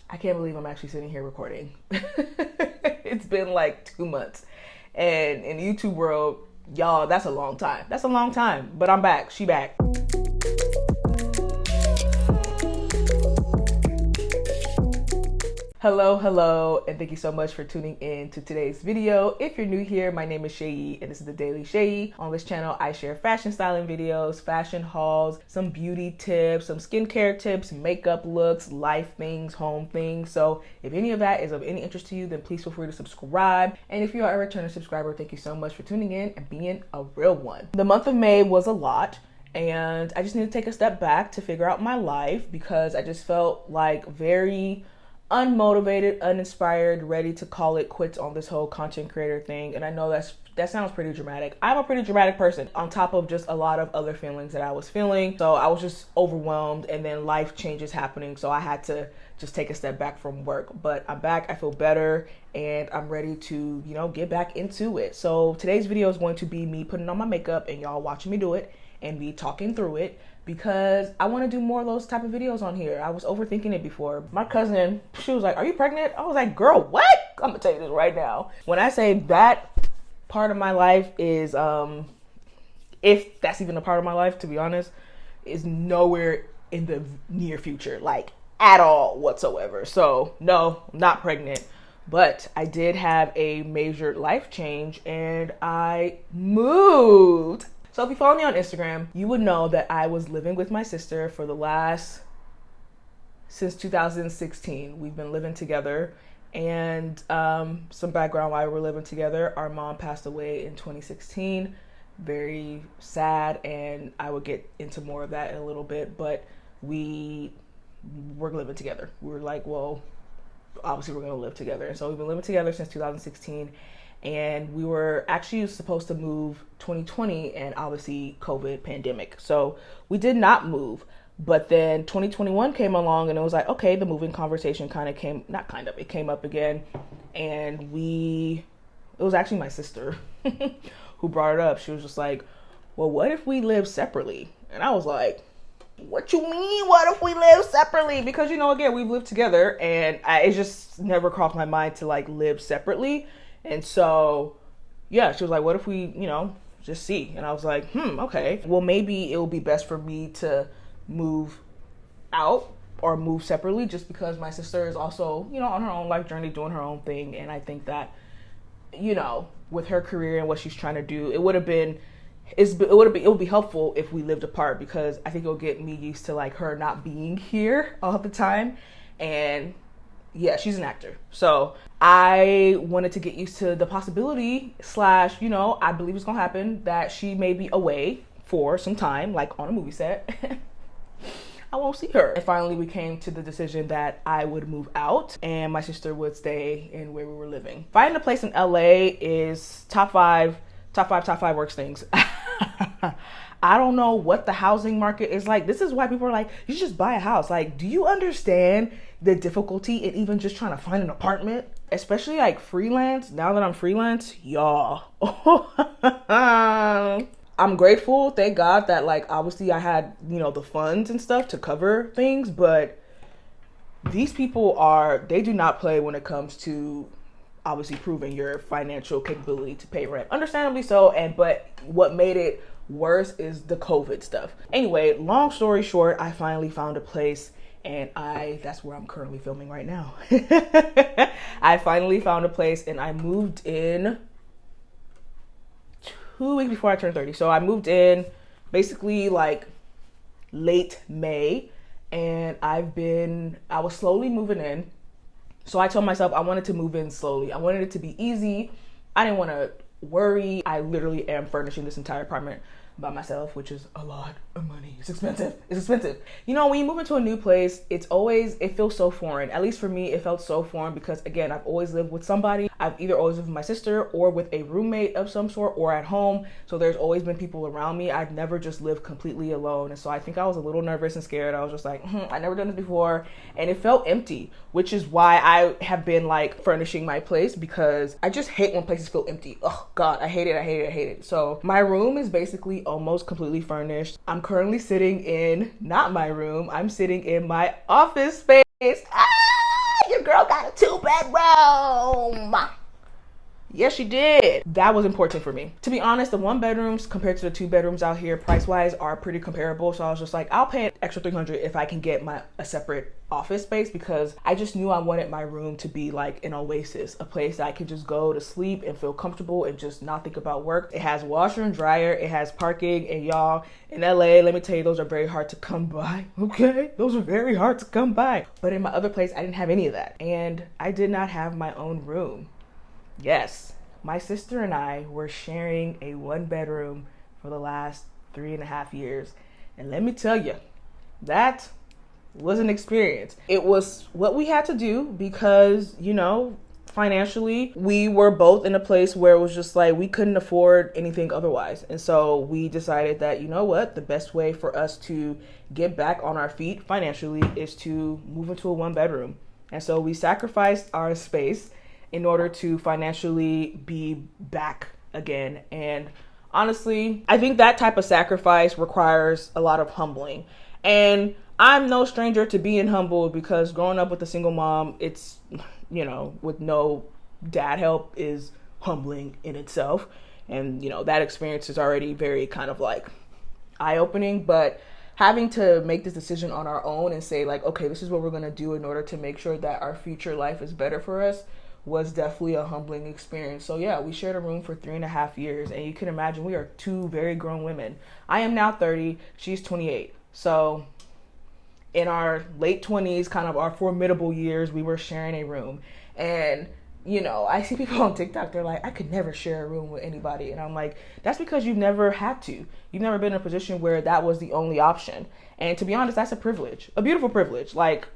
I can't believe I'm actually sitting here recording. It's been like 2 months. And in the YouTube world, y'all, that's a long time. That's a long time. But I'm back. She back. Hello, and thank you so much for tuning in to today's video. If you're new here, my name is Seyi, and this is the Daily Seyi. On this channel, I share fashion styling videos, fashion hauls, some beauty tips, some skincare tips, makeup looks, life things, home things. So if any of that is of any interest to you, then please feel free to subscribe. And if you are a returning subscriber, thank you so much for tuning in and being a real one. The month of May was a lot. And I just need to take a step back to figure out my life because I just felt like very unmotivated, uninspired, ready to call it quits on this whole content creator thing. And I know that sounds pretty dramatic. I'm a pretty dramatic person on top of just a lot of other feelings that I was feeling. So I was just overwhelmed, and then life changes happening. So I had to just take a step back from work, but I'm back. I feel better and I'm ready to, get back into it. So today's video is going to be me putting on my makeup and y'all watching me do it and me talking through it, because I want to do more of those type of videos on here. I was overthinking it before. My cousin, she was like, "Are you pregnant?" I was like, "Girl, what?" I'm gonna tell you this right now. When I say that part of my life is, if that's even a part of my life, to be honest, is nowhere in the near future, like at all whatsoever. So no, I'm not pregnant. But I did have a major life change and I moved. So if you follow me on Instagram, you would know that I was living with my sister for since 2016. We've been living together, and some background why we're living together. Our mom passed away in 2016. Very sad, and I will get into more of that in a little bit, but we were living together. We were like, well, obviously we're gonna live together. And so we've been living together since 2016. And we were actually supposed to move 2020, and obviously COVID pandemic. So we did not move, but then 2021 came along and it was like, okay, the moving conversation it came up again. And it was actually my sister who brought it up. She was just like, well, what if we live separately? And I was like, what you mean? What if we live separately? Because, again, we've lived together and it just never crossed my mind to like live separately. And so, yeah, she was like, what if we, just see? And I was like, okay. Well, maybe it will be best for me to move out or move separately, just because my sister is also, on her own life journey, doing her own thing. And I think that, with her career and what she's trying to do, it would be helpful if we lived apart, because I think it'll get me used to like her not being here all the time. And yeah, she's an actor. So I wanted to get used to the possibility / I believe it's gonna happen, that she may be away for some time, like on a movie set. I won't see her. And finally we came to the decision that I would move out and my sister would stay in where we were living. Finding a place in LA is top five worst things. I don't know what the housing market is like. This is why people are like, you should just buy a house. Like, do you understand the difficulty in even just trying to find an apartment? Especially like freelance. Now that I'm freelance, y'all. I'm grateful, thank God, that like obviously I had, the funds and stuff to cover things, but these people they do not play when it comes to obviously proving your financial capability to pay rent. Understandably so, but what made it worse is the COVID stuff. Anyway, long story short, I finally found a place, and that's where I'm currently filming right now. I finally found a place and I moved in 2 weeks before I turned 30. So I moved in basically like late May, and I was slowly moving in. So I told myself I wanted to move in slowly. I wanted it to be easy. I didn't want to worry. I literally am furnishing this entire apartment by myself, which is a lot of money. It's expensive. When you move into a new place, it feels so foreign. At least for me, it felt so foreign because, again, I've always lived with somebody. I've either always lived with my sister or with a roommate of some sort or at home. So there's always been people around me. I've never just lived completely alone. And so I think I was a little nervous and scared. I was just like, I've never done this before. And it felt empty, which is why I have been like furnishing my place, because I just hate when places feel empty. Oh God, I hate it. So my room is basically almost completely furnished. I'm currently sitting in not my room. I'm sitting in my office space. bedroom. Yes, she did. That was important for me. To be honest, the 1 bedrooms compared to the 2 bedrooms out here price-wise are pretty comparable. So I was just like, I'll pay an extra $300 if I can get a separate office space, because I just knew I wanted my room to be like an oasis, a place that I could just go to sleep and feel comfortable and just not think about work. It has washer and dryer, it has parking, and y'all, in LA, let me tell you, those are very hard to come by, okay? Those are very hard to come by. But in my other place, I didn't have any of that. And I did not have my own room. Yes, my sister and I were sharing a 1 bedroom for the last 3.5 years. And let me tell you, that was an experience. It was what we had to do because, financially, we were both in a place where it was just like we couldn't afford anything otherwise. And so we decided that, the best way for us to get back on our feet financially is to move into a 1 bedroom. And so we sacrificed our space in order to financially be back again. And honestly, I think that type of sacrifice requires a lot of humbling. And I'm no stranger to being humble, because growing up with a single mom, it's, with no dad help, is humbling in itself. And, that experience is already very kind of like eye-opening. But having to make this decision on our own and say like, okay, this is what we're going to do in order to make sure that our future life is better for us was definitely a humbling experience. So yeah, we shared a room for 3.5 years, and you can imagine we are 2 very grown women. I am now 30, she's 28. So in our late 20s, kind of our formidable years, we were sharing a room. And I see people on TikTok, they're like, I could never share a room with anybody. And I'm like, that's because you've never had to. You've never been in a position where that was the only option. And to be honest, that's a privilege, a beautiful privilege. Like,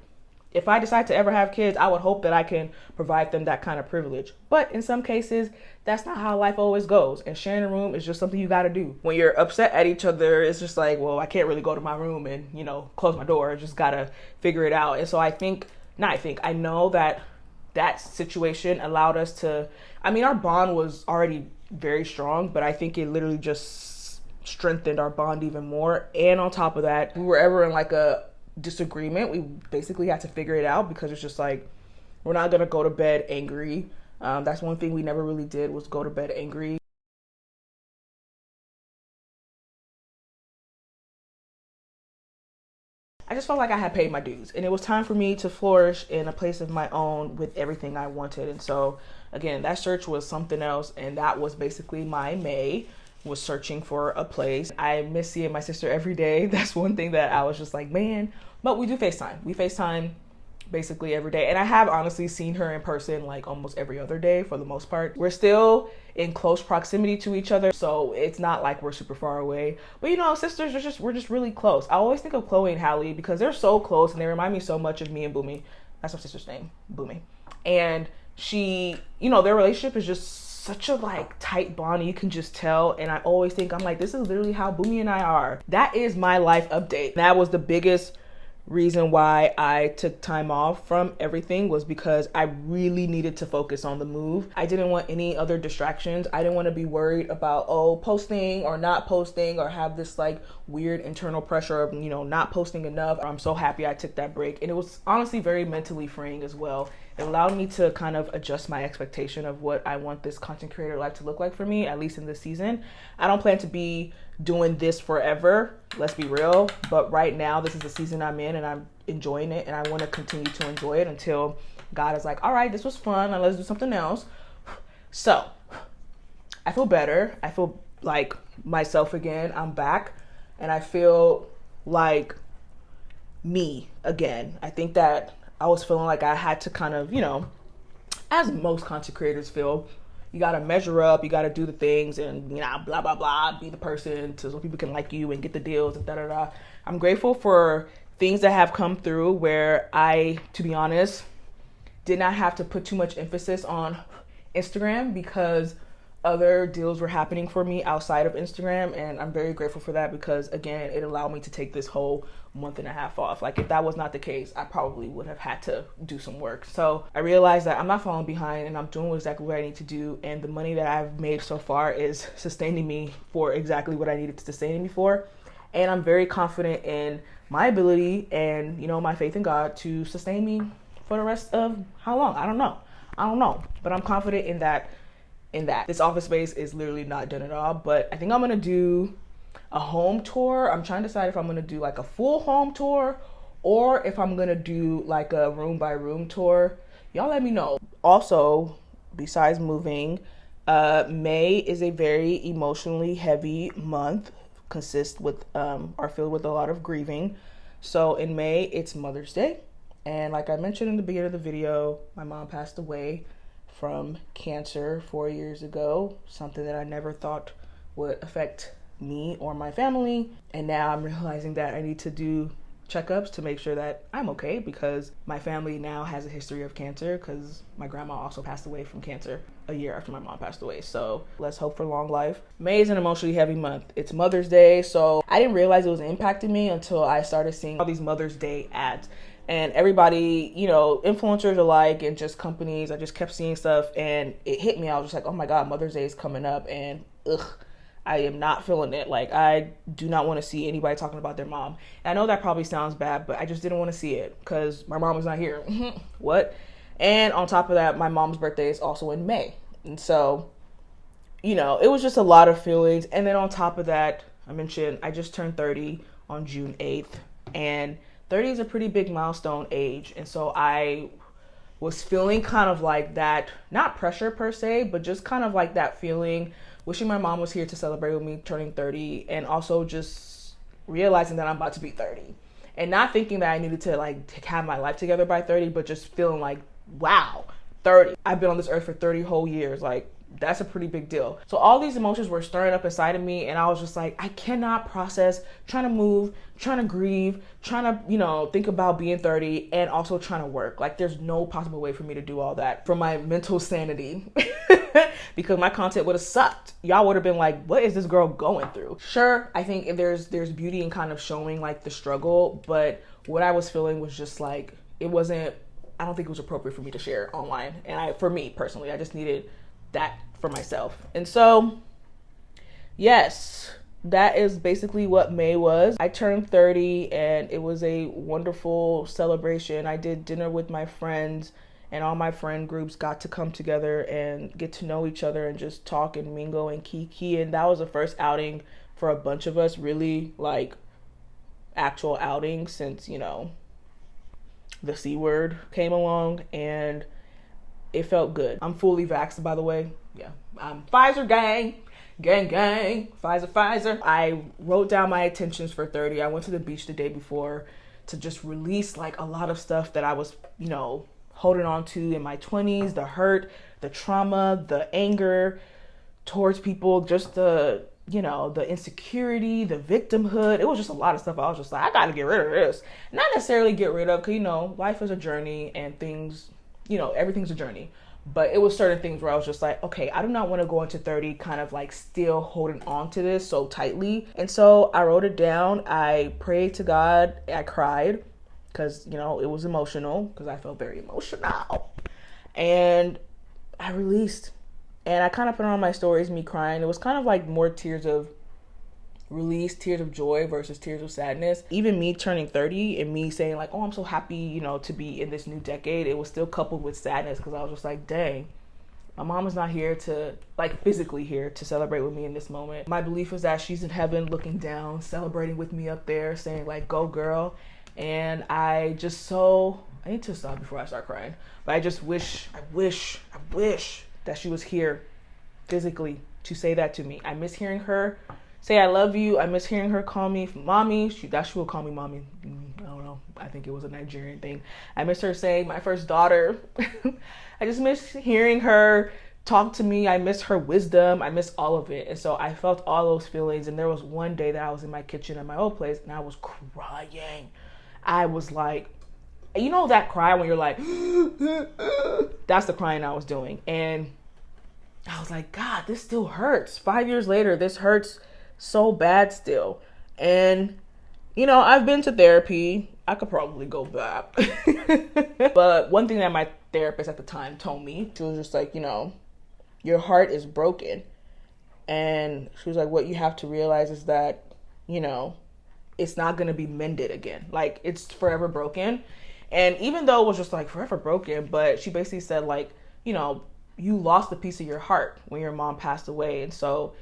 if I decide to ever have kids, I would hope that I can provide them that kind of privilege. But in some cases, that's not how life always goes. And sharing a room is just something you got to do. When you're upset at each other, it's just like, well, I can't really go to my room and, close my door. I just got to figure it out. And so I know that situation allowed us to, our bond was already very strong, but I think it literally just strengthened our bond even more. And on top of that, we were ever in like a disagreement, we basically had to figure it out, because it's just like, we're not gonna go to bed angry. That's one thing we never really did, was go to bed angry. I just felt like I had paid my dues, and it was time for me to flourish in a place of my own with everything I wanted. And so again, that search was something else, and that was basically my May, was searching for a place. I miss seeing my sister every day. That's one thing that I was just like, man. But we do FaceTime. We FaceTime basically every day. And I have honestly seen her in person like almost every other day for the most part. We're still in close proximity to each other, so it's not like we're super far away. But sisters are we're just really close. I always think of Chloe and Hallie because they're so close and they remind me so much of me and Boomy. That's my sister's name, Boomy. And she, their relationship is just such a like tight bond. You can just tell. And I always think, I'm like, this is literally how Boomy and I are. That is my life update. That was the biggest reason why I took time off from everything, was because I really needed to focus on the move. I didn't want any other distractions. I didn't want to be worried about, posting or not posting, or have this like weird internal pressure of, not posting enough. I'm so happy I took that break. And it was honestly very mentally freeing as well. It allowed me to kind of adjust my expectation of what I want this content creator life to look like for me, at least in this season. I don't plan to be doing this forever, let's be real, but right now this is the season I'm in and I'm enjoying it, and I want to continue to enjoy it until God is like, all right, this was fun, and let's do something else. So I feel better. I feel like myself again. I'm back, and I feel like me again. I think that I was feeling like I had to kind of, as most content creators feel, you got to measure up, you got to do the things, and, blah, blah, blah, be the person so people can like you and get the deals and da-da-da. I'm grateful for things that have come through where I, to be honest, did not have to put too much emphasis on Instagram, because other deals were happening for me outside of Instagram. And I'm very grateful for that, because again, it allowed me to take this whole 1.5 months off. Like, if that was not the case, I probably would have had to do some work. So I realized that I'm not falling behind, and I'm doing exactly what I need to do. And the money that I've made so far is sustaining me for exactly what I needed to sustain me for. And I'm very confident in my ability and, my faith in God to sustain me for the rest of how long? I don't know. But I'm confident in that. This office space is literally not done at all. But I think I'm gonna do a home tour. I'm trying to decide if I'm gonna do like a full home tour or if I'm gonna do like a room by room tour. Y'all let me know. Also, besides moving, May is a very emotionally heavy month, filled with a lot of grieving. So in May, it's Mother's Day. And like I mentioned in the beginning of the video, my mom passed away from cancer 4 years ago, something that I never thought would affect me or my family. And now I'm realizing that I need to do checkups to make sure that I'm okay, because my family now has a history of cancer, because my grandma also passed away from cancer a year after my mom passed away. So let's hope for long life. May is an emotionally heavy month. It's Mother's Day, so I didn't realize it was impacting me until I started seeing all these Mother's Day ads. And everybody, you know, influencers alike and just companies, I just kept seeing stuff and it hit me. I was just like, oh my God, Mother's Day is coming up, and I am not feeling it. Like, I do not want to see anybody talking about their mom. And I know that probably sounds bad, but I just didn't want to see it because my mom was not here. What? And on top of that, my mom's birthday is also in May. And so, you know, it was just a lot of feelings. And then on top of that, I mentioned I just turned 30 on June 8th. And 30 is a pretty big milestone age. And so I was feeling kind of like that, not pressure per se, but just kind of like that feeling, wishing my mom was here to celebrate with me turning 30, and also just realizing that I'm about to be 30 and not thinking that I needed to like have my life together by 30, but just feeling like, wow, 30. I've been on this earth for 30 whole years. Like, that's a pretty big deal. So all these emotions were stirring up inside of me, and I was just like, I cannot process trying to move, trying to grieve, trying to, you know, think about being 30 and also trying to work. Like, there's no possible way for me to do all that for my mental sanity because my content would have sucked. Y'all would have been like, what is this girl going through? Sure, I think there's beauty in kind of showing like the struggle, but what I was feeling was just like, I don't think it was appropriate for me to share online. And for me personally, I just needed that for myself. And so, yes, that is basically what May was. I turned 30 and it was a wonderful celebration. I did dinner with my friends, and all my friend groups got to come together and get to know each other and just talk and mingle and kiki. And that was the first outing for a bunch of us, really like actual outing since, you know, the C word came along, and it felt good. I'm fully vaxxed, by the way. Yeah, I'm Pfizer gang, Pfizer. I wrote down my intentions for 30. I went to the beach the day before to just release like a lot of stuff that I was, you know, holding on to in my 20s, the hurt, the trauma, the anger towards people, just the, you know, the insecurity, the victimhood. It was just a lot of stuff. I was just like, I gotta get rid of this. Not necessarily get rid of, because, you know, life is a journey and things, you know, everything's a journey. But it was certain things where I was just like, okay, I do not want to go into 30 kind of like still holding on to this so tightly. And so I wrote it down. I prayed to God. I cried because, you know, it was emotional, because I felt very emotional. And I released. And I kind of put on my stories, me crying. It was kind of like more tears of release, tears of joy versus tears of sadness. Even me turning 30 and me saying like, oh, I'm so happy, you know, to be in this new decade, it was still coupled with sadness, because I was just like, dang, my mom is not here to, like, physically here to celebrate with me in this moment. My belief is that she's in heaven looking down, celebrating with me up there, saying like, go girl. And I need to stop before I start crying, but I just wish that she was here physically to say that to me. I miss hearing her say I love you. I miss hearing her call me mommy. She will call me mommy. I don't know. I think it was a Nigerian thing. I miss her saying my first daughter. I just miss hearing her talk to me. I miss her wisdom. I miss all of it. And so I felt all those feelings. And there was one day that I was in my kitchen at my old place and I was crying. I was like, you know that cry when you're like, that's the crying I was doing. And I was like, God, this still hurts. 5 years later, this hurts so bad still. And, you know, I've been to therapy. I could probably go back. But one thing that my therapist at the time told me, she was just like, you know, your heart is broken. And she was like, what you have to realize is that, you know, it's not going to be mended again. Like, it's forever broken. And even though it was just like forever broken, but she basically said like, you know, you lost a piece of your heart when your mom passed away. And so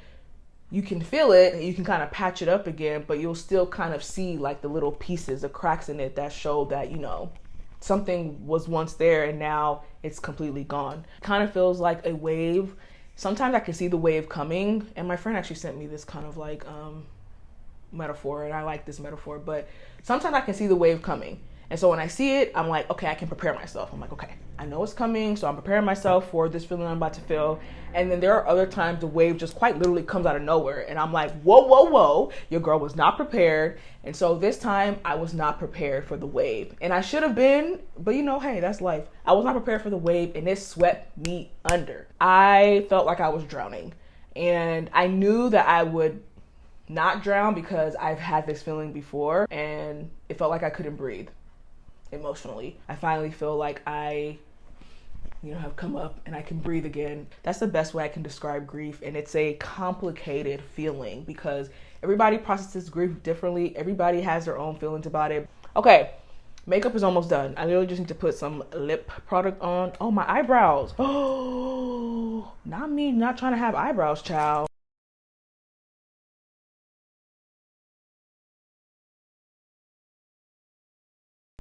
you can feel it and you can kind of patch it up again, but you'll still kind of see like the little pieces, the cracks in it that show that, you know, something was once there and now it's completely gone. Kind of feels like a wave. Sometimes I can see the wave coming, and my friend actually sent me this kind of like metaphor, and I like this metaphor, but sometimes I can see the wave coming. And so when I see it, I'm like, okay, I can prepare myself. I'm like, okay, I know it's coming, so I'm preparing myself for this feeling I'm about to feel. And then there are other times the wave just quite literally comes out of nowhere, and I'm like, whoa, whoa, whoa, your girl was not prepared. And so this time I was not prepared for the wave, and I should have been, but you know, hey, that's life. I was not prepared for the wave, and it swept me under. I felt like I was drowning, and I knew that I would not drown because I've had this feeling before, and it felt like I couldn't breathe. Emotionally, I finally feel like I, you know, have come up and I can breathe again. That's the best way I can describe grief. And it's a complicated feeling because everybody processes grief differently. Everybody has their own feelings about it. Okay, makeup is almost done. I literally just need to put some lip product on. Oh, my eyebrows. Oh, not me, not trying to have eyebrows, child.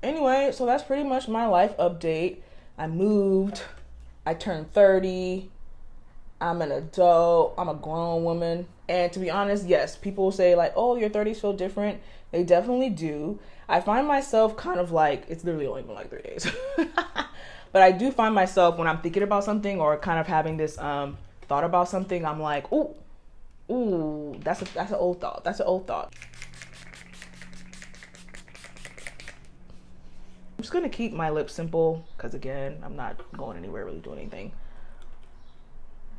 Anyway, so that's pretty much my life update. I moved, I turned 30, I'm an adult, I'm a grown woman. And to be honest, yes, people say like, oh, your 30s feel different. They definitely do. I find myself kind of like, it's literally only been like 3 days. But I do find myself when I'm thinking about something or kind of having this thought about something, I'm like, ooh, that's an old thought. That's an old thought. I'm just gonna keep my lips simple because again, I'm not going anywhere really doing anything.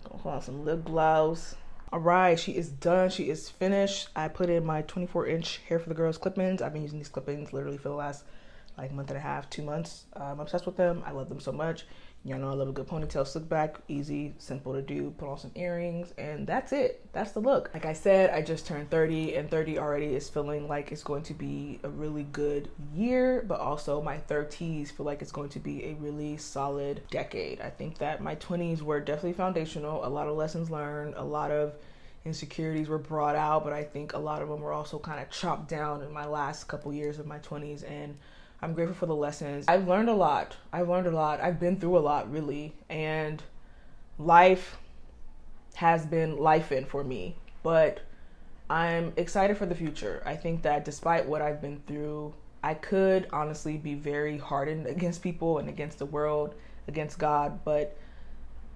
Gonna put on some lip gloss. All right, she is done. She is finished. I put in my 24-inch Hair for the Girls clip-ins. I've been using these clip-ins literally for the last like month and a half, 2 months. I'm obsessed with them. I love them so much. Y'all know I love a good ponytail slick back, easy, simple to do. Put on some earrings, and that's it. That's the look. Like I said, I just turned 30, and 30 already is feeling like it's going to be a really good year, but also my 30s feel like it's going to be a really solid decade. I think that my 20s were definitely foundational, a lot of lessons learned, a lot of insecurities were brought out, but I think a lot of them were also kind of chopped down in my last couple years of my 20s, and I'm grateful for the lessons. I've learned a lot. I've been through a lot, really. And life has been lifing for me. But I'm excited for the future. I think that despite what I've been through, I could honestly be very hardened against people and against the world, against God. But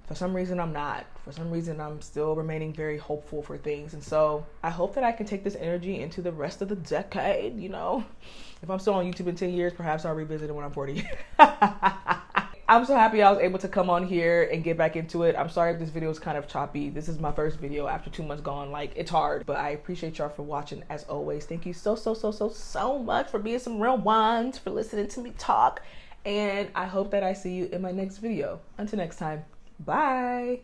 for some reason, I'm not. For some reason, I'm still remaining very hopeful for things. And so I hope that I can take this energy into the rest of the decade, you know? If I'm still on YouTube in 10 years, perhaps I'll revisit it when I'm 40. I'm so happy I was able to come on here and get back into it. I'm sorry if this video is kind of choppy. This is my first video after 2 months gone. Like, it's hard, but I appreciate y'all for watching as always. Thank you so much for being some real ones, for listening to me talk. And I hope that I see you in my next video. Until next time, bye.